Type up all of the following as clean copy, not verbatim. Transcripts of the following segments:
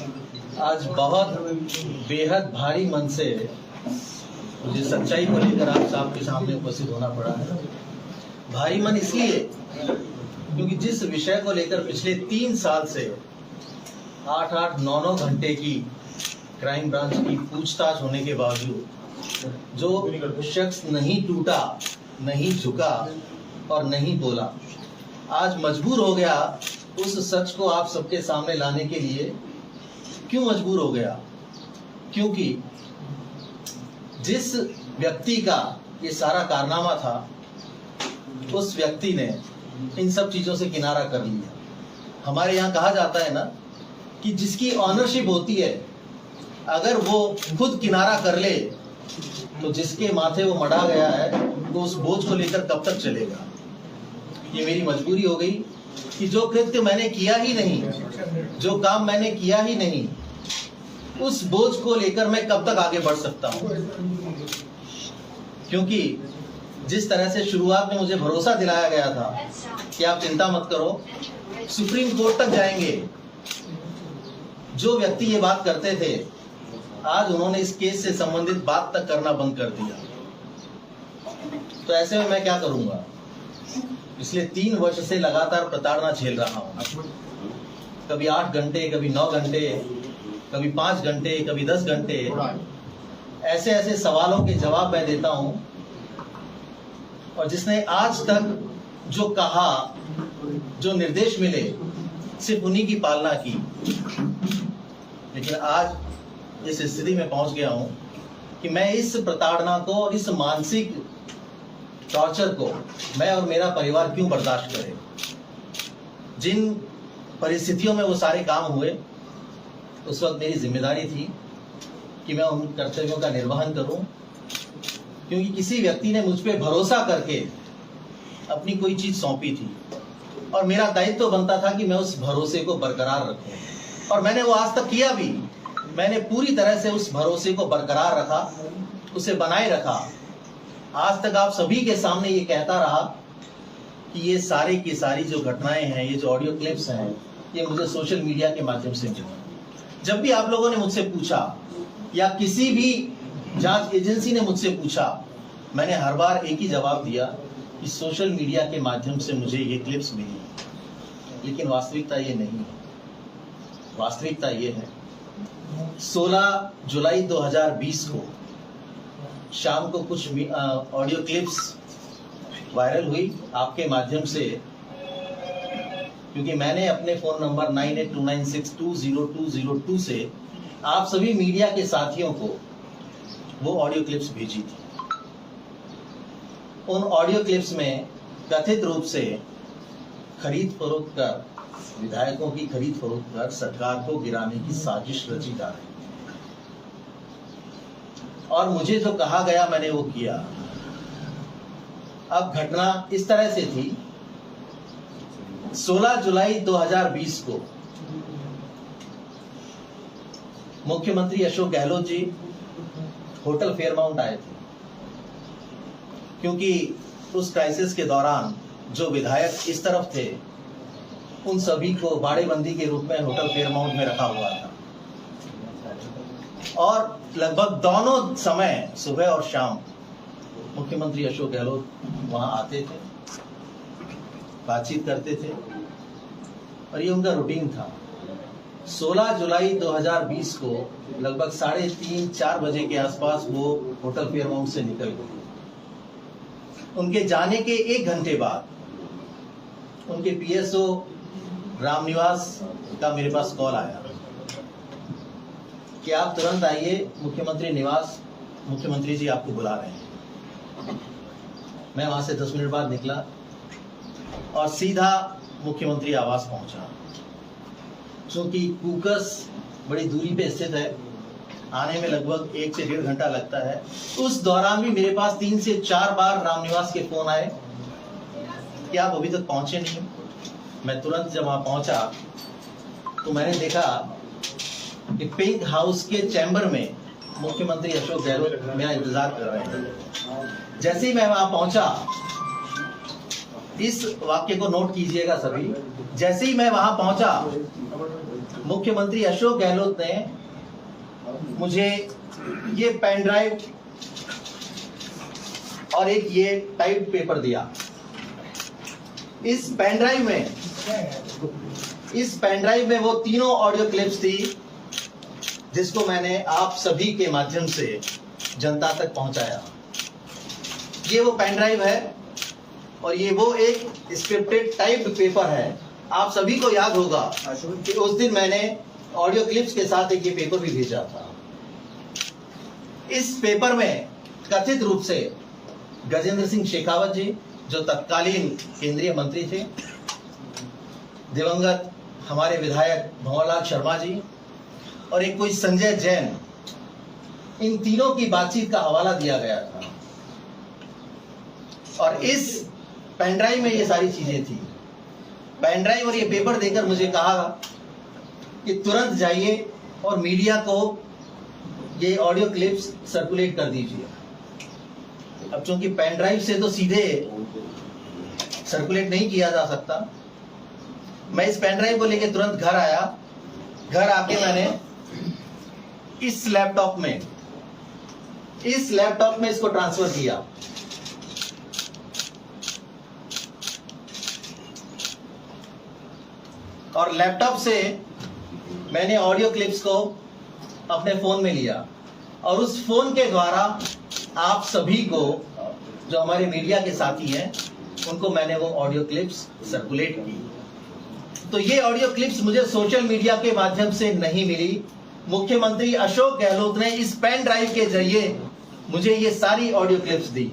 आज बहुत बेहद भारी मन से मुझे सच्चाई को लेकर आप सबके सामने उपस्थित होना पड़ा है। भारी मन इसलिए क्योंकि जिस विषय को लेकर पिछले 3 साल से 8-8, 9-9 घंटे की क्राइम ब्रांच की पूछताछ होने के बावजूद जो शख्स नहीं टूटा, नहीं झुका और नहीं बोला, आज मजबूर हो गया उस सच को आप सबके सामने लाने के लिए। क्यों मजबूर हो गया? क्योंकि जिस व्यक्ति का ये सारा कारनामा था, उस व्यक्ति ने इन सब चीजों से किनारा कर लिया। हमारे यहाँ कहा जाता है ना कि जिसकी ऑनरशिप होती है, अगर वो खुद किनारा कर ले तो जिसके माथे वो मढ़ा गया है वो उस बोझ को लेकर कब तक चलेगा। ये मेरी मजबूरी हो गई कि जो कृत्य मैंने किया ही नहीं, जो काम मैंने किया ही नहीं, उस बोझ को लेकर मैं कब तक आगे बढ़ सकता हूं। क्योंकि जिस तरह से शुरुआत में मुझे भरोसा दिलाया गया था कि आप चिंता मत करो, सुप्रीम कोर्ट तक जाएंगे, जो व्यक्ति ये बात करते थे आज उन्होंने इस केस से संबंधित बात तक करना बंद कर दिया। तो ऐसे में मैं क्या करूंगा? पिछले 3 वर्ष से लगातार प्रताड़ना झेल रहा हूं। कभी 8 घंटे, कभी 9 घंटे, कभी 5 घंटे, कभी 10 घंटे, ऐसे ऐसे सवालों के जवाब मैं देता हूं। और जिसने आज तक जो कहा, जो निर्देश मिले, सिर्फ उन्हीं की पालना की। लेकिन आज इस स्थिति में पहुंच गया हूं कि मैं इस प्रताड़ना को और इस मानसिक टॉर्चर को मैं और मेरा परिवार क्यों बर्दाश्त करें। जिन परिस्थितियों में वो सारे काम हुए, उस वक्त मेरी जिम्मेदारी थी कि मैं उन कर्तव्यों का निर्वहन करूं, क्योंकि किसी व्यक्ति ने मुझ पे भरोसा करके अपनी कोई चीज सौंपी थी और मेरा दायित्व बनता था कि मैं उस भरोसे को बरकरार रखूं। और मैंने वो आज तक किया भी। मैंने पूरी तरह से उस भरोसे को बरकरार रखा, उसे बनाए रखा। आज तक आप सभी के सामने ये कहता रहा कि ये सारी की सारी जो घटनाएं हैं, ये जो ऑडियो क्लिप्स हैं, ये मुझे सोशल मीडिया के माध्यम से मिली। जब भी आप लोगों ने मुझसे पूछा या किसी भी जांच एजेंसी ने मुझसे पूछा, मैंने हर बार एक ही जवाब दिया कि सोशल मीडिया के माध्यम से मुझे ये क्लिप्स मिली। लेकिन वास्तविकता ये नहीं है। वास्तविकता ये है 16 जुलाई 2020 को शाम को कुछ ऑडियो क्लिप्स वायरल हुई आपके माध्यम से, क्योंकि मैंने अपने फोन नंबर 9829620202 से आप सभी मीडिया के साथियों को वो ऑडियो क्लिप्स भेजी थी। उन ऑडियो क्लिप्स में कथित रूप से खरीद फरोख्त कर, विधायकों की खरीद फरोख्त कर सरकार को गिराने की साजिश रची जा रही। और मुझे जो कहा गया मैंने वो किया। अब घटना इस तरह से थी, 16 जुलाई 2020 को मुख्यमंत्री अशोक गहलोत जी होटल फेयरमाउंट आए थे, क्योंकि उस क्राइसिस के दौरान जो विधायक इस तरफ थे उन सभी को बाड़ेबंदी के रूप में होटल फेयरमाउंट में रखा हुआ था। और लगभग दोनों समय, सुबह और शाम, मुख्यमंत्री अशोक गहलोत वहां आते थे, बातचीत करते थे और ये उनका रूटीन था। 16 जुलाई 2020 को लगभग 3:30-4 बजे के आसपास वो होटल फेयरमाउंट से निकल गए। उनके जाने के 1 घंटे बाद उनके पीएसओ रामनिवास का मेरे पास कॉल आया कि आप तुरंत आइए मुख्यमंत्री निवास, मुख्यमंत्री जी आपको बुला रहे हैं। मैं वहां से 10 मिनट बाद निकला और सीधा मुख्यमंत्री आवास पहुंचा। क्योंकि कुकस बड़ी दूरी पे स्थित है, आने में लगभग 1 से 1.5 घंटा लगता है। उस दौरान भी मेरे पास 3 से 4 बार रामनिवास के फोन आए कि आप अभी तक पहुंचे नहीं। मैं तुरंत जब वहां पहुंचा तो मैंने देखा कि पिंक हाउस के चैम्बर में मुख्यमंत्री अशोक गहलोत मेरा इंतजार कर रहे हैं। जैसे ही मैं वहां पहुंचा, इस वाक्य को नोट कीजिएगा सभी, जैसे ही मैं वहां पहुंचा मुख्यमंत्री अशोक गहलोत ने मुझे ये पेन ड्राइव और एक ये टाइप पेपर दिया। इस पेन ड्राइव में वो तीनों ऑडियो क्लिप्स थी जिसको मैंने आप सभी के माध्यम से जनता तक पहुंचाया। ये वो पेन ड्राइव है और ये वो एक स्क्रिप्टेड टाइप्ड पेपर है। आप सभी को याद होगा कि उस दिन मैंने ऑडियो क्लिप्स के साथ एक ये पेपर भी भेजा था। इस पेपर में कथित रूप से गजेंद्र सिंह शेखावत जी, जो तत्कालीन केंद्रीय मंत्री थे, दिवंगत हमारे विधायक भंवरलाल शर्मा जी और एक कोई संजय जैन, इन तीनों की बातचीत का हवाला दिया गया था। और इस पेन ड्राइव में ये सारी चीजें थी। पेन ड्राइव और ये पेपर देकर मुझे कहा कि तुरंत जाइए और मीडिया को ये ऑडियो क्लिप्स सर्कुलेट कर दीजिए। अब चूंकि पेन ड्राइव से तो सीधे सर्कुलेट नहीं किया जा सकता, मैं इस पेन ड्राइव को लेकर तुरंत घर आया। घर आके मैंने इस लैपटॉप में इसको ट्रांसफर किया। और लैपटॉप से मैंने ऑडियो क्लिप्स को अपने फोन में लिया और उस फोन के द्वारा आप सभी को, जो हमारे मीडिया के साथी हैं, उनको मैंने वो ऑडियो क्लिप्स सर्कुलेट की। तो ये ऑडियो क्लिप्स मुझे सोशल मीडिया के माध्यम से नहीं मिली। मुख्यमंत्री अशोक गहलोत ने इस पेन ड्राइव के जरिए मुझे ये सारी ऑडियो क्लिप्स दी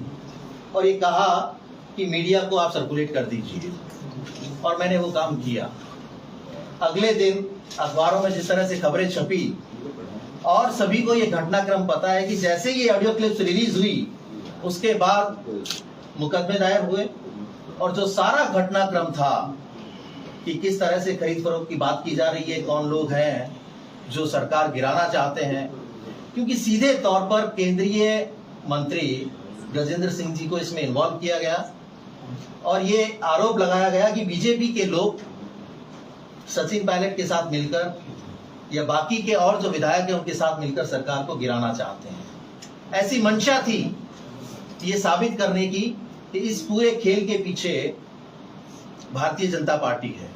और ये कहा कि मीडिया को आप सर्कुलेट कर दीजिए, और मैंने वो काम किया। अगले दिन अखबारों में जिस तरह से खबरें छपी और सभी को ये घटनाक्रम पता है कि जैसे ये ऑडियो क्लिप्स रिलीज हुई उसके बाद मुकदमे दायर हुए और जो सारा घटनाक्रम था कि किस तरह से खरीद फरोख्त की बात की जा रही है, कौन लोग हैं जो सरकार गिराना चाहते हैं, क्योंकि सीधे तौर पर केंद्रीय मंत्री गजेंद्र सिंह जी को इसमें इन्वॉल्व किया गया और ये आरोप लगाया गया कि बीजेपी के लोग सचिन पायलट के साथ मिलकर या बाकी के और जो विधायक हैं उनके साथ मिलकर सरकार को गिराना चाहते हैं। ऐसी मंशा थी ये साबित करने की कि इस पूरे खेल के पीछे भारतीय जनता पार्टी है,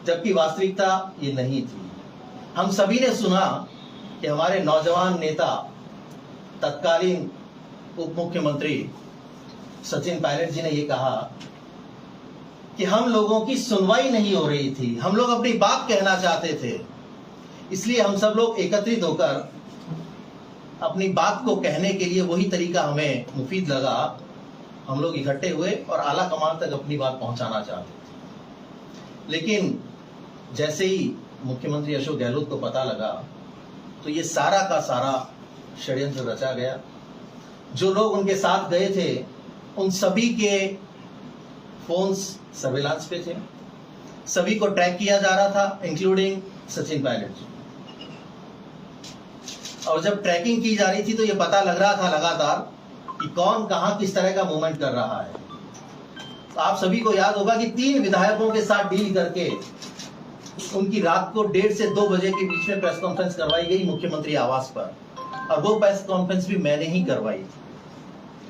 जबकि वास्तविकता ये नहीं थी। हम सभी ने सुना कि हमारे नौजवान नेता तत्कालीन उप मुख्यमंत्री सचिन पायलट जी ने ये कहा कि हम लोगों की सुनवाई नहीं हो रही थी, हम लोग अपनी बात कहना चाहते थे, इसलिए हम सब लोग एकत्रित होकर अपनी बात को कहने के लिए वही तरीका हमें मुफीद लगा, हम लोग इकट्ठे हुए और आला कमान तक अपनी बात पहुंचाना चाहते थे। लेकिन जैसे ही मुख्यमंत्री अशोक गहलोत को पता लगा तो ये सारा का सारा षड्यंत्र रचा गया। जो लोग उनके साथ गए थे उन सभी के फोन्स सर्विलांस पे थे, सभी को ट्रैक किया जा रहा था, इंक्लूडिंग सचिन पायलट जी। और जब ट्रैकिंग की जा रही थी तो ये पता लग रहा था लगातार कि कौन कहां किस तरह का मूवमेंट कर रहा है। तो आप सभी को याद होगा कि 3 विधायकों के साथ डील करके उनकी रात को 1:30 से 2 बजे के बीच में प्रेस कॉन्फ्रेंस करवाई गई मुख्यमंत्री आवास पर, और वो प्रेस कॉन्फ्रेंस भी मैंने ही करवाई थी।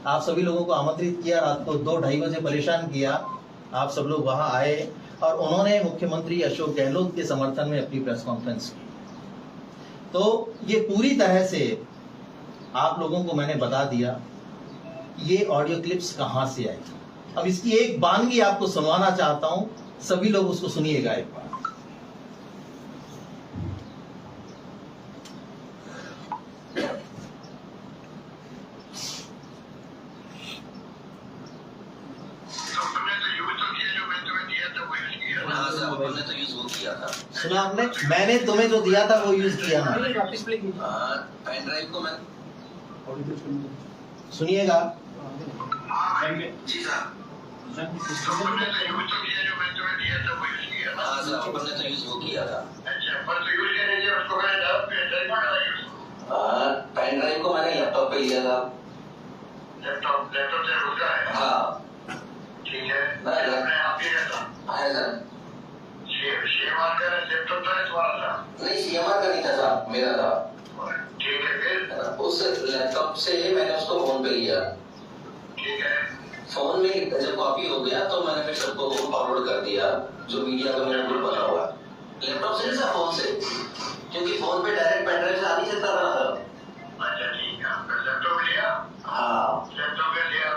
आप सभी लोगों को आमंत्रित किया, रात को 2-2:30 बजे परेशान किया, आप सब लोग वहां आए और उन्होंने मुख्यमंत्री अशोक गहलोत के समर्थन में अपनी प्रेस कॉन्फ्रेंस की। तो ये पूरी तरह से आप लोगों को मैंने बता दिया ये ऑडियो क्लिप्स कहां से आई। अब इसकी एक बानगी आपको सुनवाना चाहता हूं, सभी लोग उसको सुनिएगा एक बार। सुना आपने? मैंने तुम्हें जो दिया था वो यूज किया ना। पेन ड्राइव को मैं सुनिएगा। जी साहब, आपने तो यूज वो किया था। पेन ड्राइव को मैंने लैपटॉप पे लिया था। लैपटॉप से उसका है? हाँ ठीक है। है सर। CMR का लैपटॉप था तुम्हारा? नहीं, CMR का नहीं था साहब, मेरा था। ठीक है, फिर उस लैपटॉप से मैंने उसको फोन पे लिया। ठीक है। फोन में जब कॉपी हो गया तो मैंने फिर सबको फॉरवर्ड कर दिया, जो मीडिया का मेरा ग्रुप बना हुआ। लैपटॉप से नहीं सर, फोन से, क्योंकि फोन पे डायरेक्ट पेनड्राइव से आ नहीं सकता था सर। अच्छा ठीक है, आपका लैपटॉप लिया? हाँ, लैपटॉप पे लिया,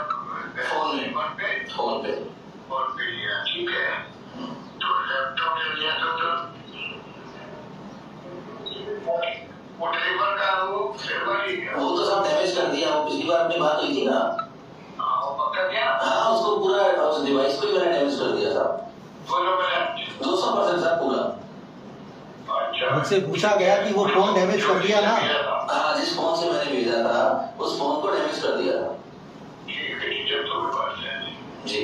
फोन में, फोन पे फोन पे लिया, ठीक है। तो लैपटॉप ले लिया तो वो डिलीवर का वो डिलीवर ही है। वो तो सब डैमेज कर दिया। वो पिछली बार अपनी बात हुई थी ना। हाँ, वो पक्का क्या? हाँ, उसको पूरा उस डिवाइस को ही मैंने डैमेज कर दिया था। 200% सर, पूरा। अच्छा, मुझसे पूछा गया कि वो फोन डैमेज कर दिया ना। हाँ, जिस फोन से मैंने भेजा था उस फोन को डैमेज कर दिया था। ठीक है, ठीक है, तो कोई बात नहीं। जी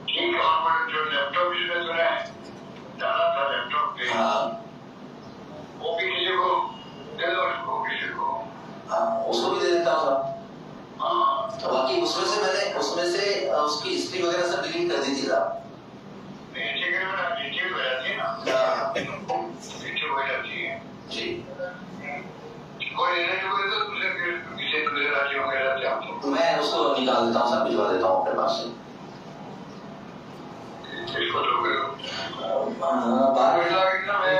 ठीक है, और जो लैपटॉप जिसमें तुमने डाला था लैपटॉप पे, हाँ, वो भी किसी को दे दो, उसको किसी को। हाँ, उसको भी दे देता हूँ साहब। हाँ, तो बाकी उसमें से उसकी हिस्ट्री वगैरह सब डिलीट कर दी थी साहब। नीचे के में नीचे हो जाती है ना, हाँ, नीचे हो जाती है। जी, कोई नहीं, कोई तो दूसरे राज्यों में रहते हैं हम तो। मैं उसको निकाल देता हूँ साहब, भिजवा देता हूँ अपने पास से। इसको तो करो। बात कोई लगे ना, मैं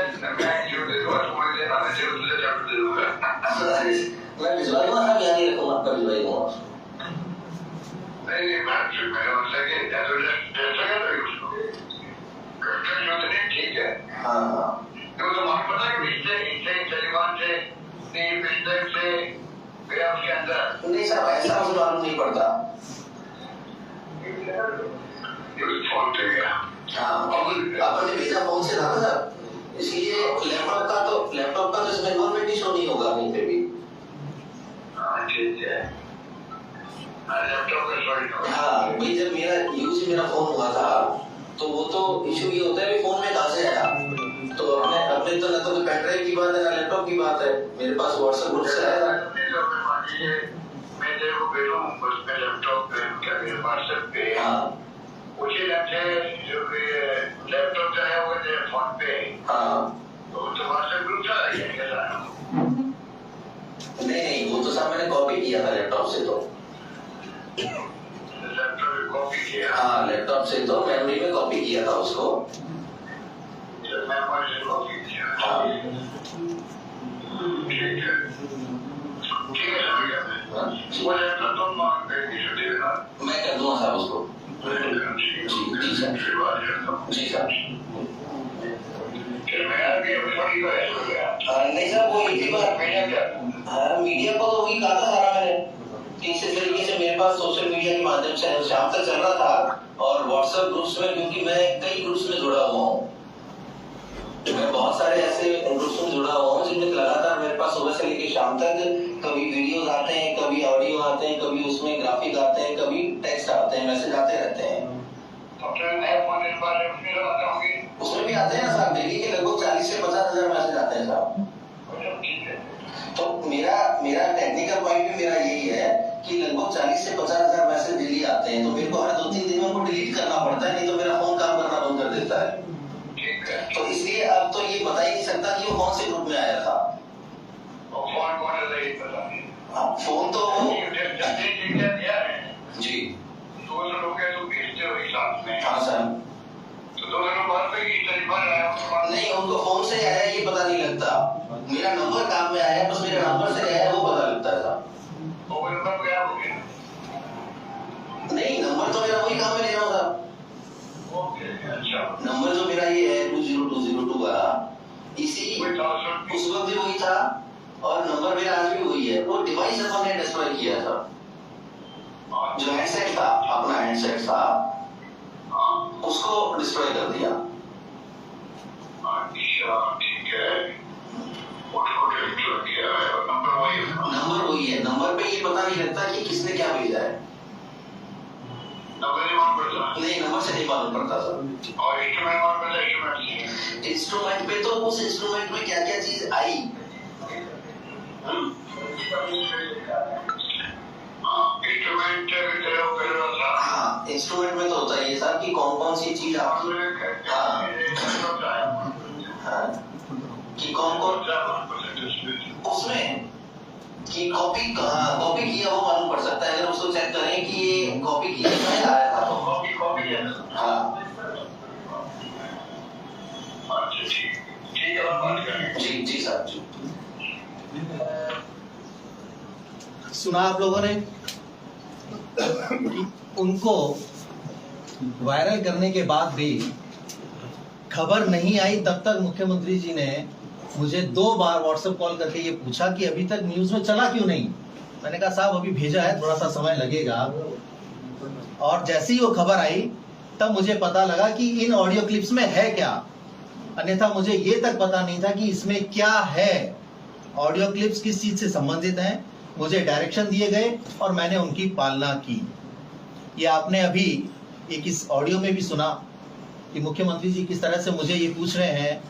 जो दे दूँगा, तुम्हें देना, मैं दूसरे जगह दे दूँगा। मैं भिजवा दूंगा साहब, याद ही रखूंगा, आपका भिजवा ही दूंगा। नहीं, मेरा मतलब कि जैसा क्या तो उसको करते जो नहीं, ठीक है। हाँ हाँ, तो तुम्हारा पता है कि इससे तालिबान से नहीं बिल्डर से गया उसके अंदर नहीं साहब, ऐसा मुझे मालूम नहीं पड़ता। फोन पे गया। हाँ, क्योंकि आपने भेजा फोन से था ना सर, इसलिए लैपटॉप का तो इसमें इन्वॉल्वमेंट ही शो नहीं होगा कहीं पे भी। हाँ, ठीक है। लैपटॉप का सॉरी। हाँ, भाई जब मेरा फोन हुआ था तो वो तो इशू ये होता है फोन में कहाँ से आया। तो अपने तो ना तो पेन ड्राइव की बात है ना लैपटॉप की बात है, मेरे पास व्हाट्सएप ग्रुप से आया। मैं तेरे को भेजूं उस पे लैपटॉप पे क्या व्हाट्सएप पे, हाँ उसी से जो लैपटॉप जो है वो फोन पे, हाँ, तो व्हाट्सएप ग्रुप से आ गया क्या? नहीं, वो तो साहब मैंने कॉपी किया था लैपटॉप से। तो लैपटॉप पे कॉपी किया? हाँ, लैपटॉप से तो मेमोरी में कॉपी किया था उसको। मेमोरी से कॉपी किया? हाँ, ठीक है, ठीक है, समझ गया मैं। वो लैपटॉप तुम इशू दे देना, मैं कर दूंगा साहब उसको। जी सर। फिर बात करता हूँ। जी सर। फिर मैं आगे सॉरी को ऐसा हो गया। नहीं सर, वो इसी बार मीडिया क्या? हाँ, मीडिया को तो वही कहा था सारा मैंने कि इसी तरीके से मेरे पास सोशल मीडिया के माध्यम से शाम तक चल रहा था, और व्हाट्सएप ग्रुप्स में, क्योंकि मैं कई ग्रुप्स में जुड़ा हुआ हूँ, मैं बहुत सारे ऐसे ग्रुप्स में जुड़ा हुआ हूँ जिनमें लगातार मेरे पास सुबह से लेकर शाम तक कभी वीडियोस आते हैं, कभी ऑडियो आते हैं, कभी उसमें ग्राफिक आते हैं, कभी टेक्स्ट आते हैं, मैसेज आते रहते हैं। उसमें भी आते हैं ना साहब, डेली के लगभग 40 से 50 हजार मैसेज आते हैं साहब। तो मेरा टेक्निकल पॉइंट भी मेरा यही है कि लगभग 40 से 50 हजार मैसेज डेली आते हैं, तो मेरे को हर 2-3 दिन में उनको डिलीट करना पड़ता है, नहीं तो मेरा फोन काम करना बंद कर देता है। तो इसलिए अब तो ये बता ही नहीं सकता कि वो कौन से ग्रुप में आया था। फोन तो जी हाँ सर, नहीं उनको फोन से आया ये पता नहीं लगता, मेरा नंबर काम में आया, बस मेरे नंबर से आया वो पता लगता है साहब। नहीं, नंबर तो मेरा वही काम में ले जाओ साहब। नंबर जो मेरा ये है 20202 वाला, इसी उस वक्त भी वही था, और नंबर मेरा आज भी वही है। वो डिवाइस अपन ने डिस्ट्रॉय किया था, जो हैंडसेट था, अपना हैंडसेट था, उसको डिस्ट्रॉय कर दिया। अच्छा ठीक है, उसको डिस्ट्रॉय किया है, और नंबर वही है, नंबर पे ये पता नहीं लगता कि किसने क्या भेजा है। नहीं, नंबर से नहीं मालूम पड़ता सर। और इंस्ट्रूमेंट पे तो उस इंस्ट्रूमेंट में क्या क्या चीज आई, हाँ इंस्ट्रूमेंट में तो होता है ये साहब कि कौन कौन सी चीज आप कौन कौन उसमें कि कॉपी कहाँ कॉपी किया वो मालूम पड़ सकता है अगर उसको चेक करें कि ये कॉपी किया है आया था तो कॉपी है हाँ अच्छा ठीक है बात करेंगे जी जी साहब जी सुना आप लोगों ने उनको वायरल करने के बाद भी खबर नहीं आई, तब तक मुख्यमंत्री जी ने मुझे 2 बार व्हाट्सएप कॉल करके ये पूछा कि अभी तक न्यूज में चला क्यों नहीं। मैंने कहा साहब अभी भेजा है, थोड़ा सा समय लगेगा। और जैसे ही वो खबर आई तब मुझे पता लगा कि इन ऑडियो क्लिप्स में है क्या, अन्यथा मुझे ये तक पता नहीं था कि इसमें क्या है। ऑडियो क्लिप्स किस चीज से संबंधित हैं, मुझे डायरेक्शन दिए गए और मैंने उनकी पालना की। ये आपने अभी एक इस ऑडियो में भी सुना कि मुख्यमंत्री जी किस तरह से मुझे ये पूछ रहे हैं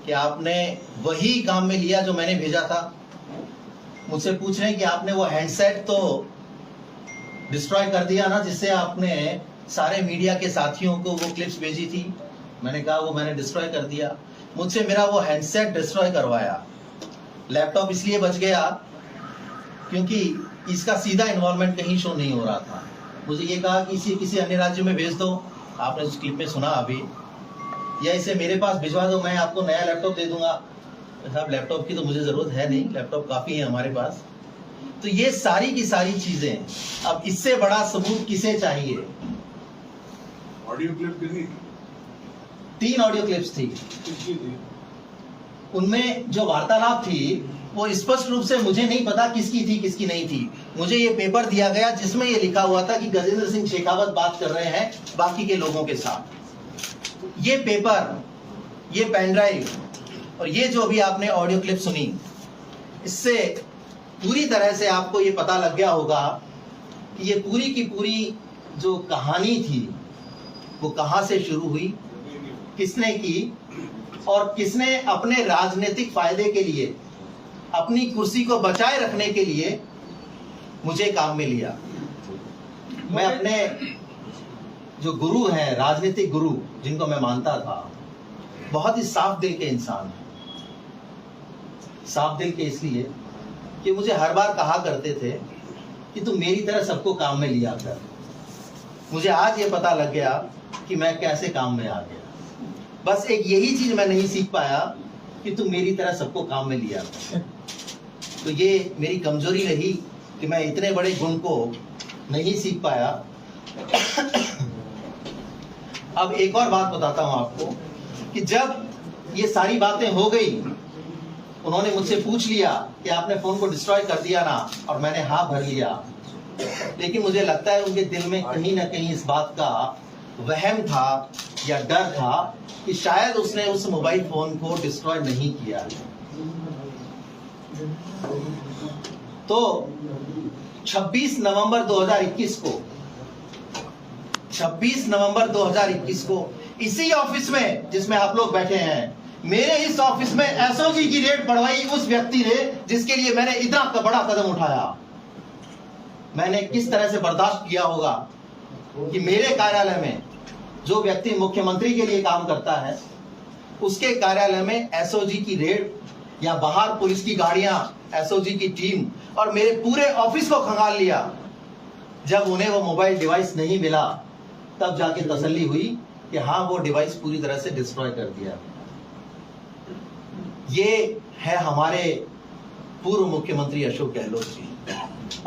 कि आपने वही काम में लिया जो मैंने भेजा था। मुझसे पूछ रहे हैं कि आपने वो हैंडसेट तो डिस्ट्रॉय कर दिया ना जिससे आपने सारे मीडिया के साथियों को वो क्लिप्स भेजी थी। मैंने कहा वो मैंने डिस्ट्रॉय कर दिया। मुझसे मेरा वो हैंडसेट डिस्ट्रॉय करवाया। लैपटॉप इसलिए बच गया क्योंकि इसका सीधा इन्वॉल्वमेंट कहीं शो नहीं हो रहा था। मुझे ये कहा कि इसे किसी अन्य राज्य में भेज दो, आपने उस क्लिप में सुना अभी, या इसे मेरे पास भिजवा दो, मैं आपको नया लैपटॉप दे दूंगा। साहब लैपटॉप की तो मुझे जरूरत है नहीं, लैपटॉप काफी है हमारे पास। तो ये सारी की सारी चीजें, अब इससे बड़ा सबूत किसे चाहिए। ऑडियो क्लिप कितनी 3 ऑडियो क्लिप्स थी। किसकी थी? उनमें जो वार्तालाप थी वो स्पष्ट रूप से मुझे नहीं पता किसकी थी किसकी नहीं थी। मुझे ये पेपर दिया गया जिसमें ये लिखा हुआ था कि गजेंद्र सिंह शेखावत बात कर रहे हैं बाकी के लोगों के साथ। ये पेपर, ये पेन ड्राइव और ये जो भी आपने ऑडियो क्लिप सुनी, इससे पूरी तरह से आपको ये पता लग गया होगा कि ये पूरी की पूरी जो कहानी थी वो कहां से शुरू हुई, किसने की और किसने अपने राजनीतिक फायदे के लिए, अपनी कुर्सी को बचाए रखने के लिए मुझे काम में लिया। मैं अपने जो गुरु हैं, राजनीतिक गुरु जिनको मैं मानता था, बहुत ही साफ दिल के इंसान हैं। साफ दिल के इसलिए कि मुझे हर बार कहा करते थे कि तुम मेरी तरह सबको काम में लिया कर। मुझे आज ये पता लग गया कि मैं कैसे काम में आ गया। बस एक यही चीज मैं नहीं सीख पाया कि तुम मेरी तरह सबको काम में लिया कर। तो ये मेरी कमजोरी रही कि मैं इतने बड़े गुण को नहीं सीख पाया। अब एक और बात बताता हूं आपको कि जब ये सारी बातें हो गई, उन्होंने मुझसे पूछ लिया कि आपने फोन को डिस्ट्रॉय कर दिया ना, और मैंने हाँ भर लिया। लेकिन मुझे लगता है उनके दिल में कहीं ना कहीं इस बात का वहम था या डर था कि शायद उसने उस मोबाइल फोन को डिस्ट्रॉय नहीं किया। तो 26 नवंबर 2021 को इसी ऑफिस में जिसमें आप लोग बैठे हैं, मेरे इस ऑफिस में एसओजी की रेड पड़वाई उस व्यक्ति ने जिसके लिए मैंने इतना बड़ा कदम उठाया। मैंने किस तरह से बर्दाश्त किया होगा कि मेरे कार्यालय में जो व्यक्ति मुख्यमंत्री के लिए काम करता है, उसके कार्यालय में एसओजी की रेड, या बाहर पुलिस की गाड़ियां, एसओजी की टीम, और मेरे पूरे ऑफिस को खंगाल लिया। जब उन्हें वो मोबाइल डिवाइस नहीं मिला तब जाके तसल्ली हुई कि हाँ वो डिवाइस पूरी तरह से डिस्ट्रॉय कर दिया। ये है हमारे पूर्व मुख्यमंत्री अशोक गहलोत जी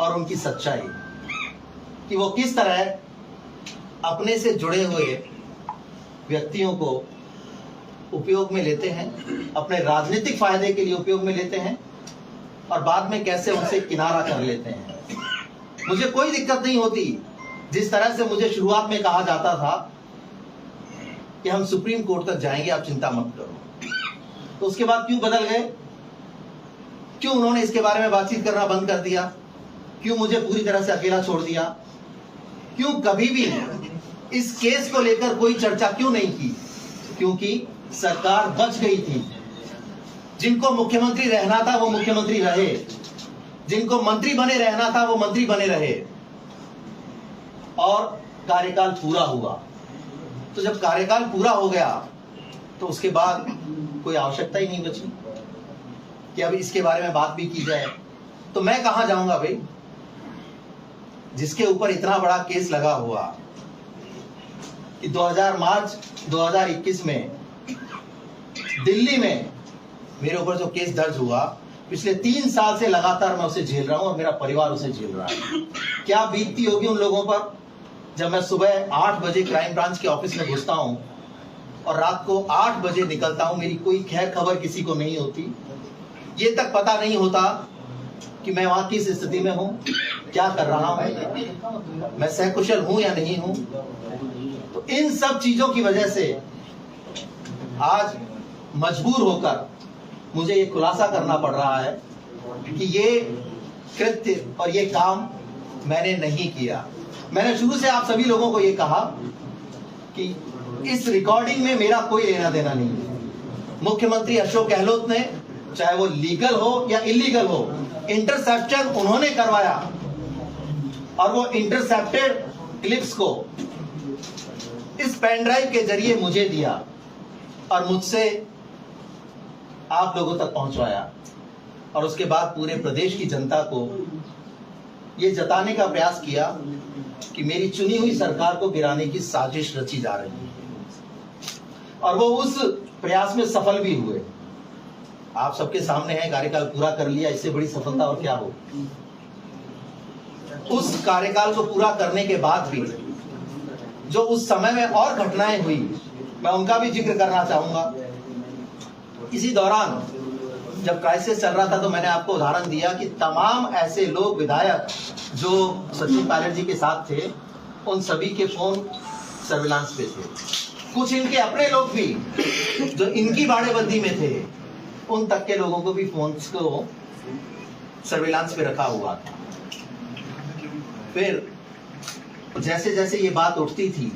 और उनकी सच्चाई कि वो किस तरह अपने से जुड़े हुए व्यक्तियों को उपयोग में लेते हैं, अपने राजनीतिक फायदे के लिए उपयोग में लेते हैं, और बाद में कैसे उनसे किनारा कर लेते हैं। मुझे कोई दिक्कत नहीं होती जिस तरह से मुझे शुरुआत में कहा जाता था कि हम सुप्रीम कोर्ट तक जाएंगे, आप चिंता मत करो। तो उसके बाद क्यों बदल गए? क्यों उन्होंने इसके बारे में बातचीत करना बंद कर दिया? क्यों मुझे पूरी तरह से अकेला छोड़ दिया? क्यों कभी भी इस केस को लेकर कोई चर्चा क्यों नहीं की? क्योंकि सरकार बच गई थी। जिनको मुख्यमंत्री रहना था वो मुख्यमंत्री रहे, जिनको मंत्री बने रहना था वो मंत्री बने रहे, और कार्यकाल पूरा हुआ। तो जब कार्यकाल पूरा हो गया तो उसके बाद कोई आवश्यकता ही नहीं बची। कि अब इसके बारे में बात भी की जाए, तो मैं कहां जाऊंगा भाई, जिसके ऊपर इतना बड़ा केस लगा हुआ कि 2000 मार्च 2021 में दिल्ली में मेरे ऊपर जो केस दर्ज हुआ, पिछले 3 साल से लगातार मैं उसे झेल रहा हूं और मेरा परिवार उसे झेल रहा है। क्या बीतती होगी उन लोगों पर जब मैं सुबह 8 बजे क्राइम ब्रांच के ऑफिस में घुसता हूं और रात को 8 बजे निकलता हूं, मेरी कोई खैर खबर किसी को नहीं होती, ये तक पता नहीं होता कि मैं वहां किस स्थिति में हूं, क्या कर रहा हूं, मैं सकुशल हूं या नहीं हूं। तो इन सब चीजों की वजह से आज मजबूर होकर मुझे ये खुलासा करना पड़ रहा है कि ये कृत्य और ये काम मैंने नहीं किया। मैंने शुरू से आप सभी लोगों को ये कहा कि इस रिकॉर्डिंग में मेरा कोई लेना देना नहीं है। मुख्यमंत्री अशोक गहलोत ने, चाहे वो लीगल हो या इलीगल हो, इंटरसेप्शन उन्होंने करवाया और वो इंटरसेप्टेड क्लिप्स को इस पेन ड्राइव के जरिए मुझे दिया और मुझसे आप लोगों तक पहुंचवाया, और उसके बाद पूरे प्रदेश की जनता को ये जताने का प्रयास किया कि मेरी चुनी हुई सरकार को गिराने की साजिश रची जा रही है, और वो उस प्रयास में सफल भी हुए। आप सबके सामने है, कार्यकाल पूरा कर लिया, इससे बड़ी सफलता और क्या हो। उस कार्यकाल को पूरा करने के बाद भी जो उस समय में और घटनाएं हुई, मैं उनका भी जिक्र करना चाहूंगा। इसी दौरान जब क्राइसिस चल रहा था तो मैंने आपको उदाहरण दिया कि तमाम ऐसे लोग, विधायक जो सचिन पायलट जी के साथ थे, उन सभी के फोन सर्विलांस पे थे। कुछ इनके अपने लोग भी जो इनकी बाड़ेबंदी में थे, उन तक के लोगों को भी फोन्स को सर्विलांस पे रखा हुआ था। फिर जैसे जैसे ये बात उठती थी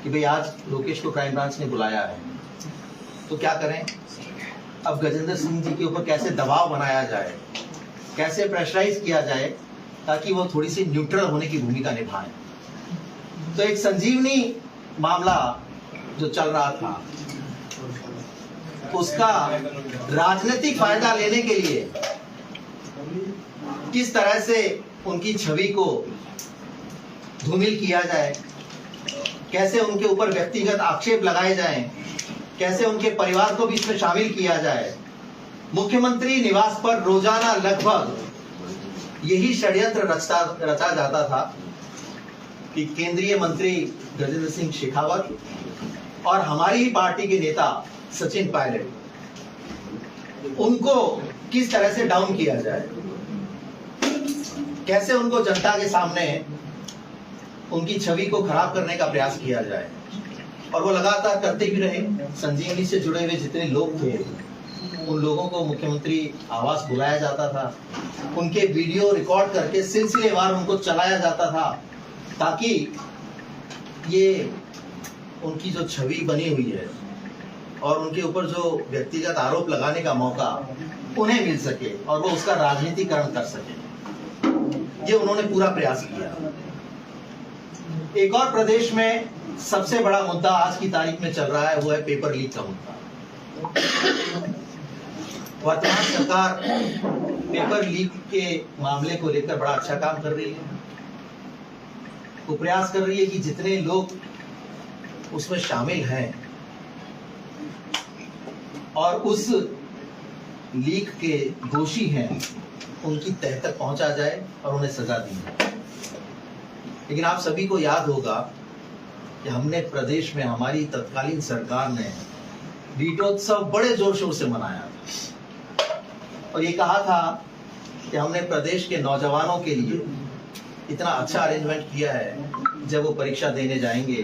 कि भाई आज लोकेश को क्राइम ब्रांच ने बुलाया है, तो क्या करें, अब गजेंद्र सिंह जी के ऊपर कैसे दबाव बनाया जाए, कैसे प्रेशराइज किया जाए ताकि वो थोड़ी सी न्यूट्रल होने की भूमिका निभाएं। तो एक संजीवनी मामला जो चल रहा था, उसका राजनीतिक फायदा लेने के लिए किस तरह से उनकी छवि को धूमिल किया जाए, कैसे उनके ऊपर व्यक्तिगत आक्षेप लगाए जाएं, कैसे उनके परिवार को भी इसमें शामिल किया जाए। मुख्यमंत्री निवास पर रोजाना लगभग यही षड्यंत्र रचा जाता था कि केंद्रीय मंत्री गजेंद्र सिंह शेखावत और हमारी ही पार्टी के नेता सचिन पायलट, उनको किस तरह से डाउन किया जाए, कैसे उनको जनता के सामने उनकी छवि को खराब करने का प्रयास किया जाए। और वो लगातार करते भी रहे। संजीवनी से जुड़े हुए जितने लोग थे, उन लोगों को मुख्यमंत्री आवास बुलाया जाता था, उनके वीडियो रिकॉर्ड करके सिलसिलेवार उनको चलाया जाता था, ताकि ये उनकी जो छवि बनी हुई है और उनके ऊपर जो व्यक्तिगत आरोप लगाने का मौका उन्हें मिल सके और वो उसका राजनीतिकरण कर सके। ये उन्होंने पूरा प्रयास किया। एक और प्रदेश में सबसे बड़ा मुद्दा आज की तारीख में चल रहा है, वो है पेपर लीक का मुद्दा। वर्तमान सरकार पेपर लीक के मामले को लेकर बड़ा अच्छा काम कर रही है। वो प्रयास कर रही है कि जितने लोग उसमें शामिल हैं और उस लीक के दोषी हैं, उनकी तह तक पहुंचा जाए और उन्हें सजा दी जाए। लेकिन आप सभी को याद होगा कि हमने प्रदेश में, हमारी तत्कालीन सरकार ने दीपोत्सव बड़े जोर शोर से मनाया था और ये कहा था कि हमने प्रदेश के नौजवानों के लिए इतना अच्छा अरेंजमेंट किया है, जब वो परीक्षा देने जाएंगे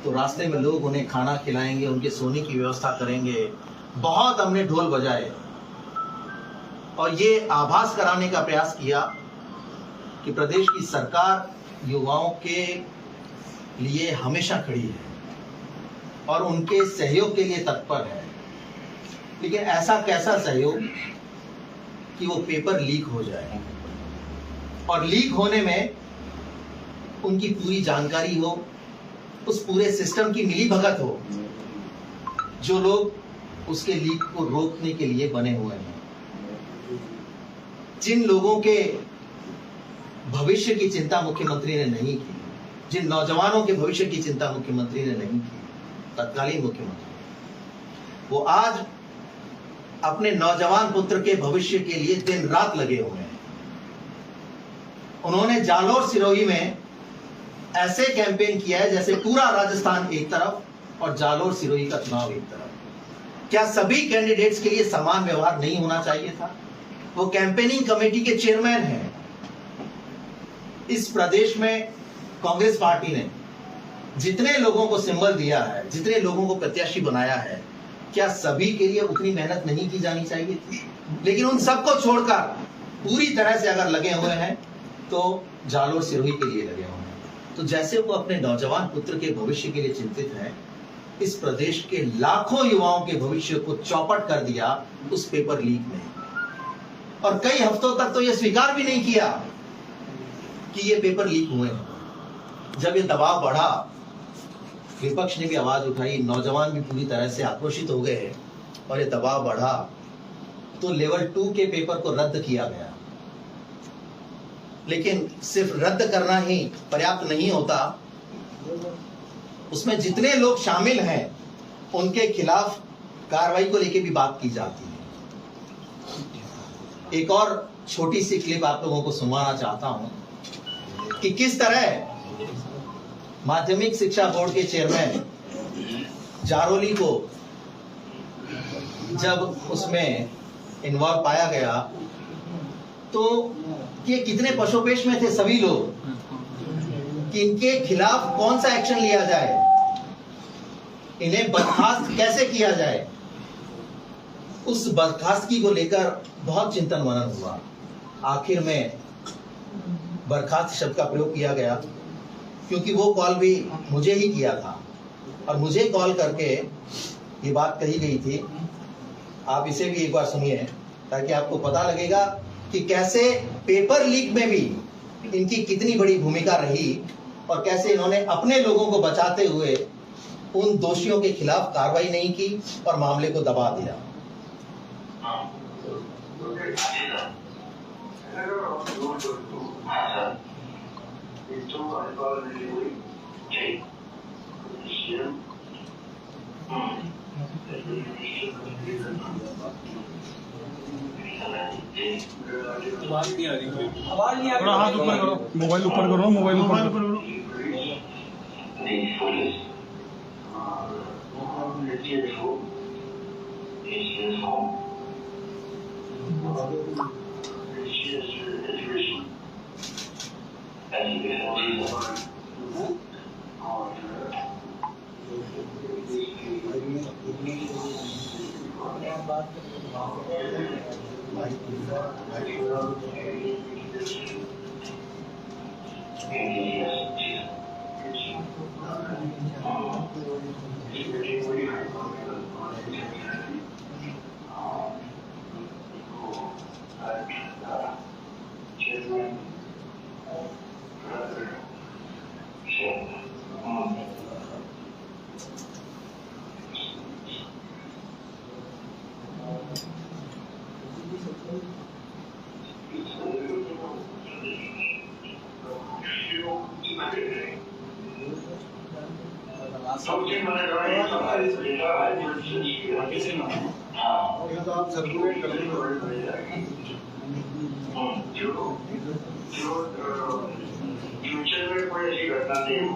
तो रास्ते में लोग उन्हें खाना खिलाएंगे, उनके सोने की व्यवस्था करेंगे। बहुत हमने ढोल बजाए और ये आभास कराने का प्रयास किया कि प्रदेश की सरकार युवाओं के लिए हमेशा खड़ी है और उनके सहयोग के लिए तत्पर है। लेकिन ऐसा कैसा सहयोग कि वो पेपर लीक हो जाए और लीक होने में उनकी पूरी जानकारी हो, उस पूरे सिस्टम की मिलीभगत हो जो लोग उसके लीक को रोकने के लिए बने हुए हैं। जिन लोगों के भविष्य की चिंता मुख्यमंत्री ने नहीं की, जिन नौजवानों के भविष्य की चिंता मुख्यमंत्री ने नहीं की, तत्कालीन मुख्यमंत्री, वो आज अपने नौजवान पुत्र के भविष्य के लिए दिन रात लगे हुए हैं। उन्होंने जालोर सिरोही में ऐसे कैंपेन किया है जैसे पूरा राजस्थान एक तरफ और जालोर सिरोही का चुनाव एक तरफ। क्या सभी कैंडिडेट्स के लिए समान व्यवहार नहीं होना चाहिए था? वो कैंपेनिंग कमेटी के चेयरमैन हैं। इस प्रदेश में कांग्रेस पार्टी ने जितने लोगों को सिंबल दिया है, जितने लोगों को प्रत्याशी बनाया है, क्या सभी के लिए उतनी मेहनत नहीं की जानी चाहिए थी? लेकिन उन सबको छोड़कर पूरी तरह से अगर लगे हुए हैं तो जालोर सिरोही के लिए लगे हुए हैं। तो जैसे वो अपने नौजवान पुत्र के भविष्य के लिए चिंतित हैं, इस प्रदेश के लाखों युवाओं के भविष्य को चौपट कर दिया उस पेपर लीक ने। और कई हफ्तों तक तो ये स्वीकार भी नहीं किया कि ये पेपर लीक हुए हैं। जब ये दबाव बढ़ा, विपक्ष ने भी आवाज उठाई, नौजवान भी पूरी तरह से आक्रोशित हो गए और ये दबाव बढ़ा तो लेवल 2 के पेपर को रद्द किया गया। लेकिन सिर्फ रद्द करना ही पर्याप्त नहीं होता, उसमें जितने लोग शामिल हैं उनके खिलाफ कार्रवाई को लेकर भी बात की जाती है। एक और छोटी सी क्लिप आप लोगों को सुनवाना चाहता हूं कि किस तरह माध्यमिक शिक्षा बोर्ड के चेयरमैन जारोली को जब उसमें इन्वॉल्व पाया गया तो ये कितने पशोपेश में थे सभी लोग कि इनके खिलाफ कौन सा एक्शन लिया जाए, इन्हें बर्खास्त कैसे किया जाए। उस बर्खास्तगी को लेकर बहुत चिंतन मनन हुआ। आखिर में बर्खास्त शब्द का प्रयोग किया गया क्योंकि वो कॉल भी मुझे ही किया था और मुझे कॉल करके ये बात कही गई थी। आप इसे भी एक बार सुनिए ताकि आपको पता लगेगा कि कैसे पेपर लीक में भी इनकी कितनी बड़ी भूमिका रही और कैसे इन्होंने अपने लोगों को बचाते हुए उन दोषियों के खिलाफ कार्रवाई नहीं की और मामले को दबा दिया। आवाज नहीं आ रही। थोड़ा हाथ ऊपर करो, मोबाइल ऊपर करो, मोबाइल ऊपर करो। तो आप सर्कुलेट कर फ्यूचर में कोई ऐसी घटना नहीं हो,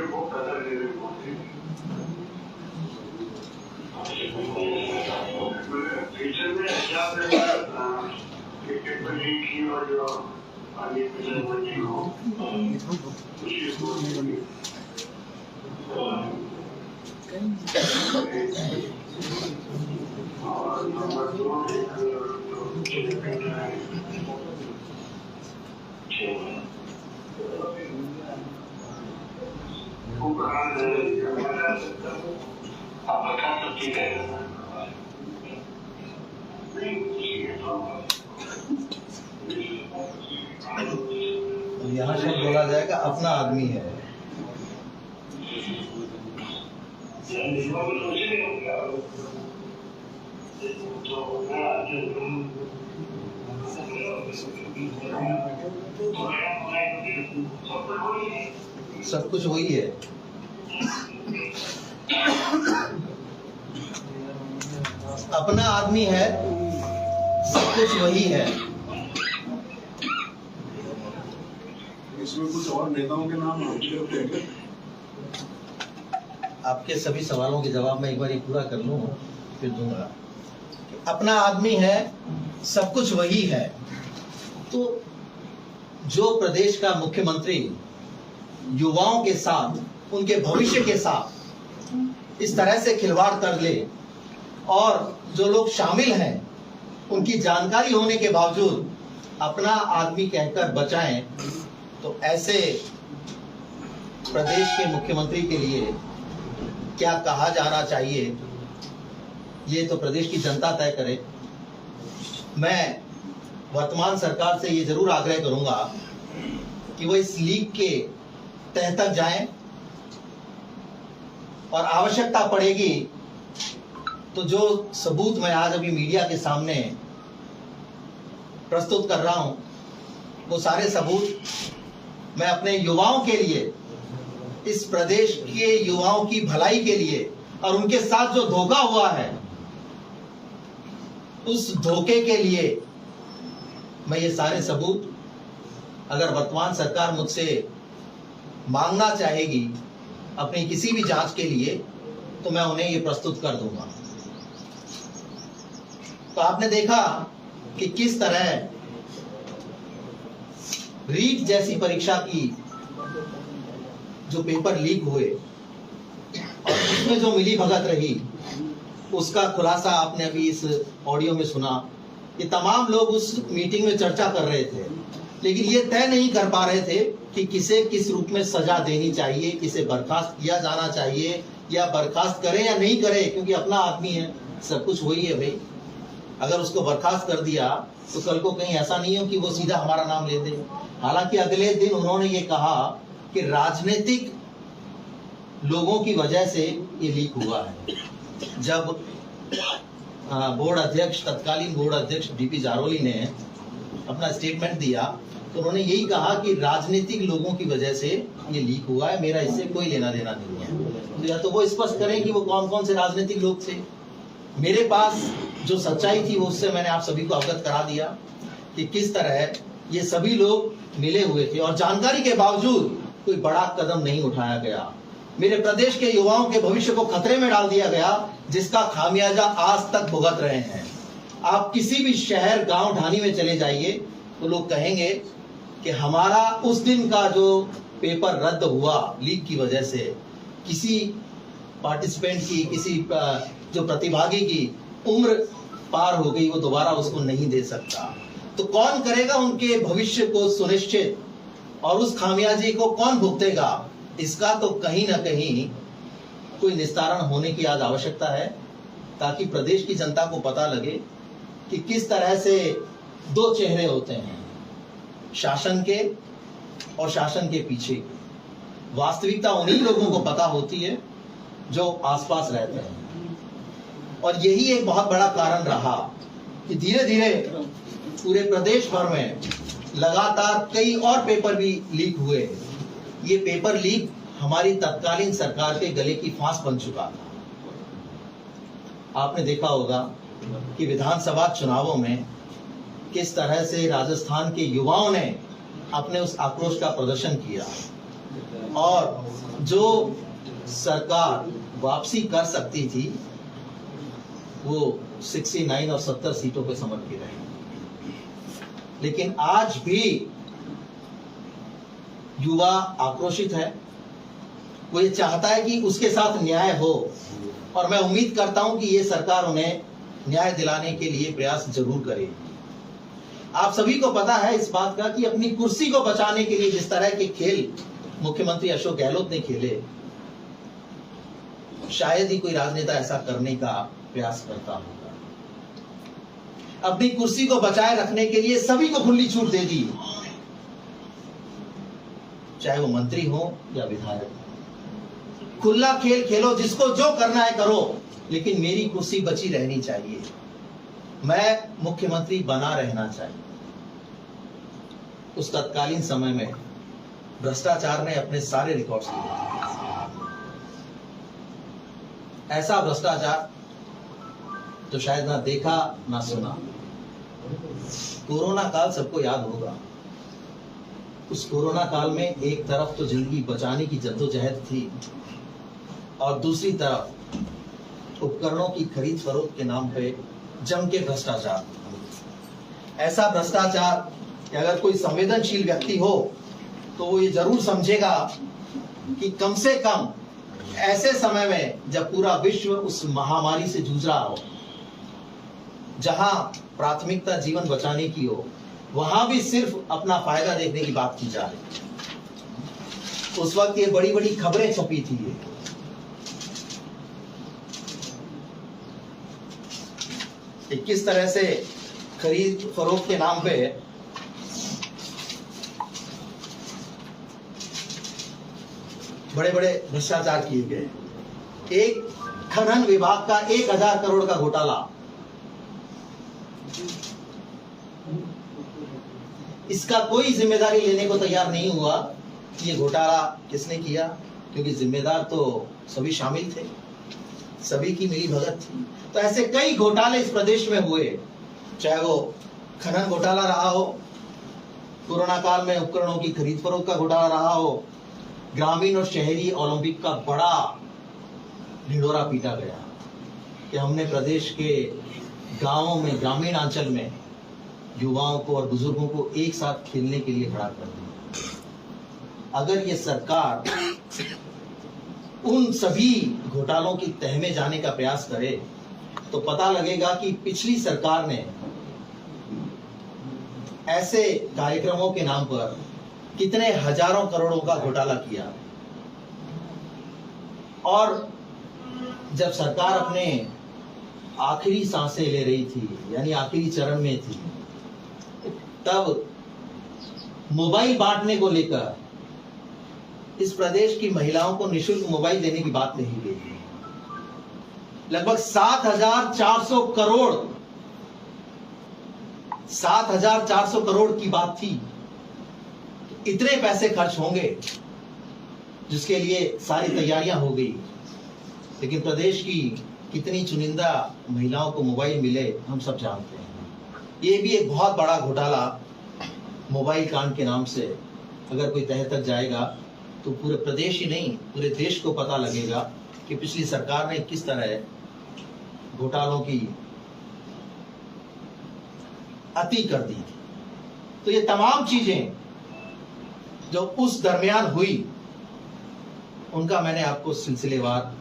को कदर दे फ्यूचर में पेपर लीक की और जो आगे पिछले हो और नंबर 2 आप बता सकती है यहाँ शब्द बोला जाएगा अपना आदमी है। सब कुछ वही है। अपना आदमी है, सब कुछ वही है। इसमें कुछ और नेताओं के नाम हैं? आपके सभी सवालों के जवाब मैं एक बार पूरा कर लूं फिर दूंगा। अपना आदमी है, सब कुछ वही है। तो जो प्रदेश का मुख्यमंत्री युवाओं के साथ, उनके भविष्य के साथ इस तरह से खिलवाड़ कर ले और जो लोग शामिल हैं उनकी जानकारी होने के बावजूद अपना आदमी कहकर बचाएं, तो ऐसे प्रदेश के मुख्यमंत्री के लिए क्या कहा जाना चाहिए, ये तो प्रदेश की जनता तय करे। मैं वर्तमान सरकार से ये जरूर आग्रह करूंगा कि वो इस लीग के तह तक जाएं और आवश्यकता पड़ेगी तो जो सबूत मैं आज अभी मीडिया के सामने प्रस्तुत कर रहा हूं, वो सारे सबूत मैं अपने युवाओं के लिए, इस प्रदेश के युवाओं की भलाई के लिए और उनके साथ जो धोखा हुआ है उस धोखे के लिए मैं ये सारे सबूत, अगर वर्तमान सरकार मुझसे मांगना चाहेगी अपनी किसी भी जांच के लिए, तो मैं उन्हें ये प्रस्तुत कर दूंगा। तो आपने देखा कि किस तरह रीट जैसी परीक्षा की जो पेपर लीक हुए और उसमें जो मिली भगत रही, उसका खुलासा आपने अभी इस ऑडियो में सुना। ये तमाम लोग उस मीटिंग में चर्चा कर रहे थे, लेकिन ये तय नहीं कर पा रहे थे कि किसे किस रूप में सजा देनी चाहिए, किसे बर्खास्त किया जाना चाहिए, या बर्खास्त करे या नहीं करे, क्योंकि अपना आदमी है, सब कुछ वही है भाई। अगर उसको बर्खास्त कर दिया तो कल को कहीं ऐसा नहीं हो कि वो सीधा हमारा नाम ले दे। हालांकि अगले दिन उन्होंने ये कहा कि राजनीतिक लोगों की वजह से ये लीक हुआ है। जब बोर्ड अध्यक्ष, तत्कालीन बोर्ड अध्यक्ष डीपी जारोली ने अपना स्टेटमेंट दिया तो उन्होंने यही कहा कि राजनीतिक लोगों की वजह से ये लीक हुआ है, मेरा इससे कोई लेना देना नहीं है। तो या तो वो स्पष्ट करें कि वो कौन कौन से राजनीतिक लोग थे। मेरे पास जो सच्चाई थी वो उससे मैंने आप सभी को अवगत करा दिया कि किस तरह ये सभी लोग मिले हुए थे और जानकारी के बावजूद कोई बड़ा कदम नहीं उठाया गया। मेरे प्रदेश के युवाओं के भविष्य को खतरे में डाल दिया गया, जिसका खामियाजा आज तक भुगत रहे हैं। आप किसी भी शहर, गांव, ढाणी में चले जाइए तो लोग कहेंगे कि हमारा उस दिन का जो पेपर रद्द हुआ लीक की वजह से, किसी पार्टिसिपेंट की, किसी जो प्रतिभागी की उम्र पार हो गई, वो दोबारा उसको नहीं दे सकता। तो कौन करेगा उनके भविष्य को सुनिश्चित, और उस खामियाजे को कौन भुगतेगा? इसका तो कहीं ना कहीं कोई निस्तारण होने की आज आवश्यकता है, ताकि प्रदेश की जनता को पता लगे कि किस तरह से दो चेहरे होते हैं, शासन के और शासन के पीछे। वास्तविकता उन्हीं लोगों को पता होती है जो आसपास रहते हैं। और यही एक बहुत बड़ा कारण रहा कि धीरे धीरे पूरे प्रदेश भर में लगातार कई और पेपर भी लीक हुए। ये पेपर लीक हमारी तत्कालीन सरकार के गले की फांस बन चुका था। आपने देखा होगा कि विधानसभा चुनावों में किस तरह से राजस्थान के युवाओं ने अपने उस आक्रोश का प्रदर्शन किया, और जो सरकार वापसी कर सकती थी वो 69 और 70 सीटों पे समझ के रही। लेकिन आज भी युवा आक्रोशित है, वो ये चाहता है कि उसके साथ न्याय हो, और मैं उम्मीद करता हूं कि ये सरकार उन्हें न्याय दिलाने के लिए प्रयास जरूर करेगी। आप सभी को पता है इस बात का कि अपनी कुर्सी को बचाने के लिए जिस तरह के खेल मुख्यमंत्री अशोक गहलोत ने खेले, शायद ही कोई राजनेता ऐसा करने का प्रयास करता होगा। अपनी कुर्सी को बचाए रखने के लिए सभी को खुली छूट दे दी, चाहे वो मंत्री हो या विधायक। खुला खेल खेलो, जिसको जो करना है करो, लेकिन मेरी कुर्सी बची रहनी चाहिए। मैं मुख्यमंत्री बना रहना चाहिए। उस तत्कालीन समय में भ्रष्टाचार ने अपने सारे रिकॉर्ड्स किए। ऐसा भ्रष्टाचार जो शायद ना देखा ना सुना। कोरोना काल सबको याद होगा। उस कोरोना काल में एक तरफ तो जिंदगी बचाने की जद्दोजहद थी और दूसरी तरफ उपकरणों की खरीद फरोख्त के नाम पे जम के भ्रष्टाचार। ऐसा भ्रष्टाचार कि अगर कोई संवेदनशील व्यक्ति हो तो वो ये जरूर समझेगा कि कम से कम ऐसे समय में जब पूरा विश्व उस महामारी से जूझ रहा हो, जहां प्राथमिकता जीवन बचाने की हो, वहां भी सिर्फ अपना फायदा देखने की बात की जा रही। उस वक्त ये बड़ी बड़ी खबरें छपी थी। ये किस तरह से खरीद फरोख्त के नाम पे बड़े बड़े भ्रष्टाचार किए गए। एक खनन विभाग का 1000 करोड़ का घोटाला, इसका कोई जिम्मेदारी लेने को तैयार नहीं हुआ कि ये घोटाला किसने किया, क्योंकि जिम्मेदार तो सभी शामिल थे, सभी की मिली भगत थी। तो ऐसे कई घोटाले इस प्रदेश में हुए, चाहे वो खनन घोटाला रहा हो, कोरोना काल में उपकरणों की खरीद फरोख्त का घोटाला रहा हो, ग्रामीण और शहरी ओलंपिक का बड़ा ढिंढोरा पीटा गया कि हमने प्रदेश के गांवों में, ग्रामीण अंचल में युवाओं को और बुजुर्गों को एक साथ खेलने के लिए खड़ा कर दिया। अगर ये सरकार उन सभी घोटालों की तह में जाने का प्रयास करे तो पता लगेगा कि पिछली सरकार ने ऐसे कार्यक्रमों के नाम पर कितने हजारों करोड़ों का घोटाला किया। और जब सरकार अपने आखिरी सांसें ले रही थी, यानी आखिरी चरण में थी, तब मोबाइल बांटने को लेकर इस प्रदेश की महिलाओं को निःशुल्क मोबाइल देने की बात कही गई। लगभग 7,400 करोड़ 7,400 करोड़ की बात थी। इतने पैसे खर्च होंगे जिसके लिए सारी तैयारियां हो गई, लेकिन प्रदेश की कितनी चुनिंदा महिलाओं को मोबाइल मिले हम सब जानते हैं। ये भी एक बहुत बड़ा घोटाला मोबाइल कांड के नाम से अगर कोई तह तक जाएगा तो पूरे प्रदेश ही नहीं, पूरे देश को पता लगेगा कि पिछली सरकार ने किस तरह घोटालों की अति कर दी थी। तो ये तमाम चीजें जो उस दरमियान हुई, उनका मैंने आपको सिलसिलेवार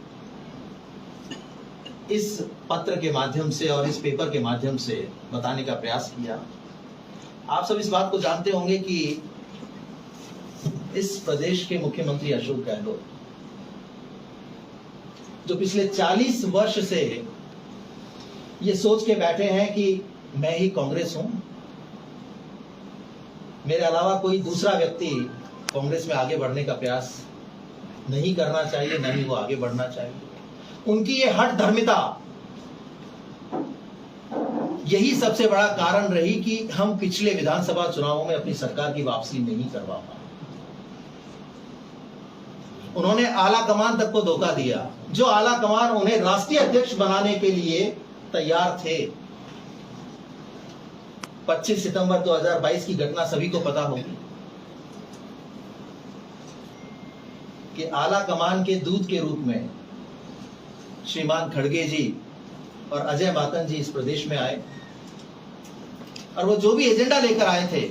इस पत्र के माध्यम से और इस पेपर के माध्यम से बताने का प्रयास किया। आप सब इस बात को जानते होंगे कि इस प्रदेश के मुख्यमंत्री अशोक गहलोत, जो पिछले 40 वर्ष से ये सोच के बैठे हैं कि मैं ही कांग्रेस हूं, मेरे अलावा कोई दूसरा व्यक्ति कांग्रेस में आगे बढ़ने का प्रयास नहीं करना चाहिए, न ही वो आगे बढ़ना चाहिए। उनकी ये हठ धर्मिता यही सबसे बड़ा कारण रही कि हम पिछले विधानसभा चुनावों में अपनी सरकार की वापसी नहीं करवा पाए। उन्होंने आला कमान तक को धोखा दिया, जो आला कमान उन्हें राष्ट्रीय अध्यक्ष बनाने के लिए तैयार थे। 25 सितंबर 2022 की घटना सभी को पता होगी कि आला कमान के दूत के रूप में श्रीमान खड़गे जी और अजय माकन जी इस प्रदेश में आए और वो जो भी एजेंडा लेकर आए थे,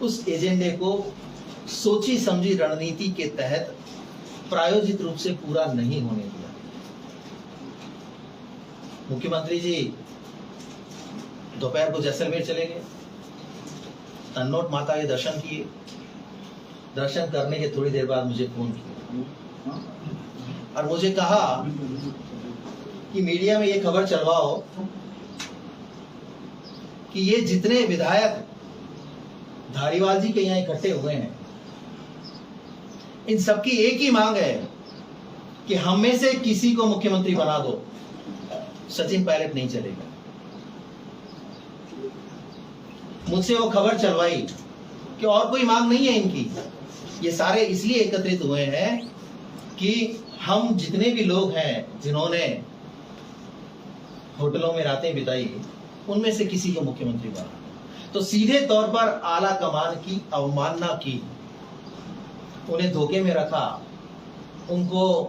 उस एजेंडे को सोची समझी रणनीति के तहत प्रायोजित रूप से पूरा नहीं होने दिया। मुख्यमंत्री जी दोपहर को जैसलमेर चले गए, तन्नोट माता के दर्शन किए। दर्शन करने के थोड़ी देर बाद मुझे फोन किया और मुझे कहा कि मीडिया में ये खबर चलवाओ कि ये जितने विधायक धारीवाल जी के यहाँ इकट्ठे हुए हैं, इन सबकी एक ही मांग है कि हम में से किसी को मुख्यमंत्री बना दो। सचिन पायलट नहीं चलेगा। मुझसे वो खबर चलवाई कि और कोई मांग नहीं है इनकी। ये सारे इसलिए एकत्रित हुए हैं कि हम जितने भी लोग हैं जिन्होंने होटलों में रातें बिताई, उनमें से किसी को मुख्यमंत्री बना, तो सीधे तौर पर आला कमान की अवमानना की, उन्हें धोखे में रखा, उनको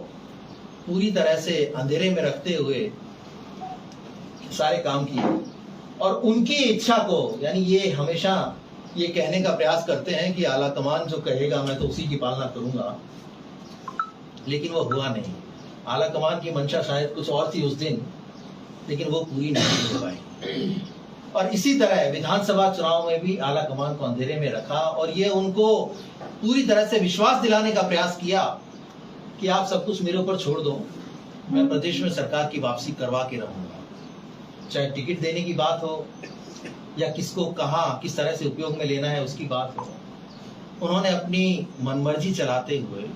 पूरी तरह से अंधेरे में रखते हुए सारे काम किए। और उनकी इच्छा को, यानी ये हमेशा ये कहने का प्रयास करते हैं कि आला कमान जो कहेगा मैं तो उसी की पालना करूंगा, लेकिन वो हुआ नहीं। आला कमान की मंशा शायद कुछ और थी उस दिन, लेकिन वो पूरी नहीं हो पाई। और इसी तरह विधानसभा चुनाव में भी आला कमान को अंधेरे में रखा और ये उनको पूरी तरह से विश्वास दिलाने का प्रयास किया कि आप सब कुछ मेरे ऊपर छोड़ दो, मैं प्रदेश में सरकार की वापसी करवा के रहूंगा। चाहे टिकट देने की बात हो या किसको कहाँ किस तरह से उपयोग में लेना है उसकी बात हो, उन्होंने अपनी मनमर्जी चलाते हुए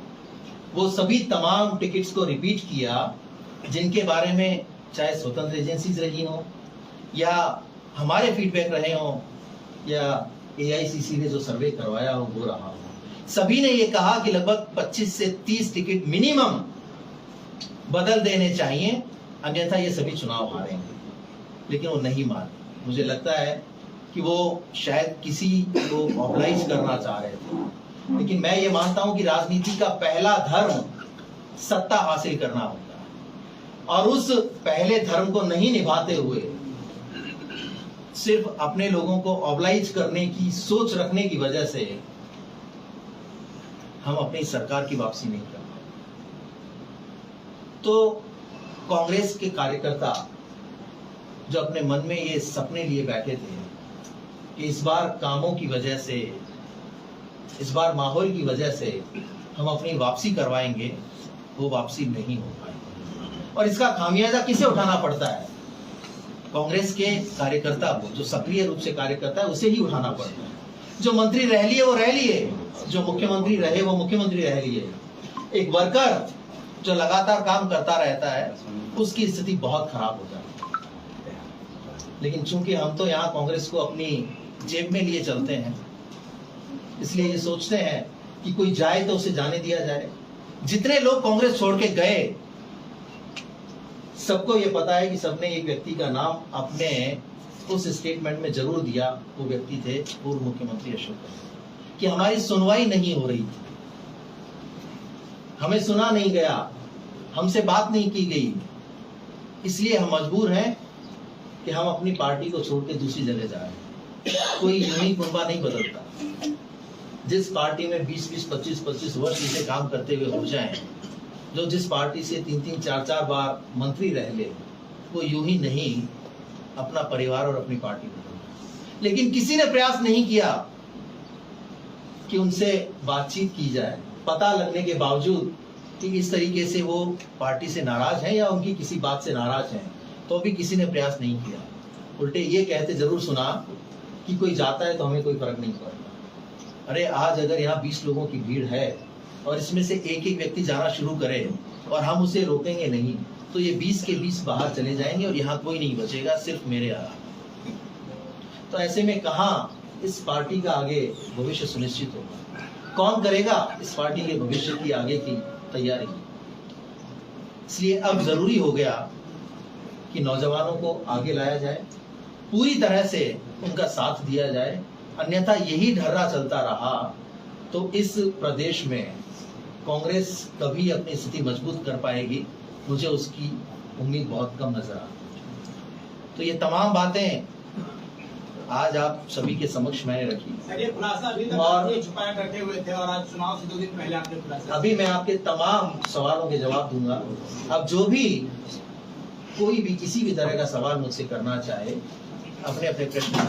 वो सभी तमाम टिकट्स को रिपीट किया जिनके बारे में चाहे स्वतंत्र एजेंसीज रही हो या हमारे फीडबैक रहे हो या AICC ने जो सर्वे करवाया हो वो रहा हो। सभी ने ये कहा कि लगभग 25 से 30 टिकट मिनिमम बदल देने चाहिए, अन्यथा ये सभी चुनाव हारेंगे। लेकिन वो नहीं माने। मुझे लगता है कि वो शायद किसी को मोबिलाइज करना चाह रहे थे, लेकिन मैं ये मानता हूं कि राजनीति का पहला धर्म सत्ता हासिल करना होता है और उस पहले धर्म को नहीं निभाते हुए सिर्फ अपने लोगों को मोबिलाइज करने की सोच रखने की वजह से हम अपनी सरकार की वापसी नहीं कर पाए। तो कांग्रेस के कार्यकर्ता जो अपने मन में ये सपने लिए बैठे थे कि इस बार कामों की वजह से, इस बार माहौल की वजह से हम अपनी वापसी करवाएंगे, वो वापसी नहीं हो पाई। और इसका खामियाजा किसे उठाना पड़ता है? कांग्रेस के कार्यकर्ता को, जो सक्रिय रूप से कार्यकर्ता है, उसे ही उठाना पड़ता है। जो मंत्री रह लिए वो रह लिए, जो मुख्यमंत्री रहे वो मुख्यमंत्री रह लिए। एक वर्कर जो लगातार काम करता रहता है उसकी स्थिति बहुत खराब हो जाती है। लेकिन चूंकि हम तो यहाँ कांग्रेस को अपनी जेब में लिए चलते हैं, इसलिए ये सोचते हैं कि कोई जाए तो उसे जाने दिया जाए। जितने लोग कांग्रेस छोड़ के गए, सबको ये पता है कि सबने एक व्यक्ति का नाम अपने उस स्टेटमेंट में जरूर दिया। वो व्यक्ति थे पूर्व मुख्यमंत्री अशोक गहलोत, कि हमारी सुनवाई नहीं हो रही थी, हमें सुना नहीं गया, हमसे बात नहीं की गई, इसलिए हम मजबूर हैं कि हम अपनी पार्टी को छोड़ के दूसरी जगह जा रहे हैं। कोई यूं कुंबा नहीं बदलता। जिस पार्टी में 20-20, 25-25 वर्ष इसे काम करते हुए हो जाएं, जो जिस पार्टी से 3-3, 4-4 बार मंत्री रह ले, वो यूं ही नहीं अपना परिवार और अपनी पार्टी बदलता। लेकिन किसी ने प्रयास नहीं किया कि उनसे बातचीत की जाए, पता लगने के बावजूद कि इस तरीके से वो पार्टी से नाराज हैं या उनकी किसी बात से नाराज हैं, तो भी किसी ने प्रयास नहीं किया। उल्टे ये कहते जरूर सुना कि कोई जाता है तो हमें कोई फर्क नहीं पड़ता। अरे आज अगर यहाँ 20 लोगों की भीड़ है और इसमें से एक एक व्यक्ति जाना शुरू करे और हम उसे रोकेंगे नहीं, तो ये 20 के 20 बाहर चले जाएंगे और यहाँ कोई नहीं बचेगा, सिर्फ मेरे आराम। तो ऐसे में कहाँ इस पार्टी का आगे भविष्य सुनिश्चित होगा? कौन करेगा इस पार्टी के भविष्य की आगे की तैयारी? इसलिए अब जरूरी हो गया कि नौजवानों को आगे लाया जाए, पूरी तरह से उनका साथ दिया जाए। अन्यथा यही ढर्रा चलता रहा तो इस प्रदेश में कांग्रेस कभी अपनी स्थिति मजबूत कर पाएगी, मुझे उसकी उम्मीद बहुत कम नजर आती है। तो ये तमाम बातें आज आप सभी के समक्ष मैंने रखी। सर, ये खुलासा अभी तक और ये छुपाया करते हुए थे और आज चुनाव से 2 दिन पहले आपने खुलासा। अभी मैं आपके तमाम सवालों के जवाब दूंगा। अब जो भी कोई भी किसी भी तरह का सवाल मुझसे करना चाहे, अपने अपने प्रश्न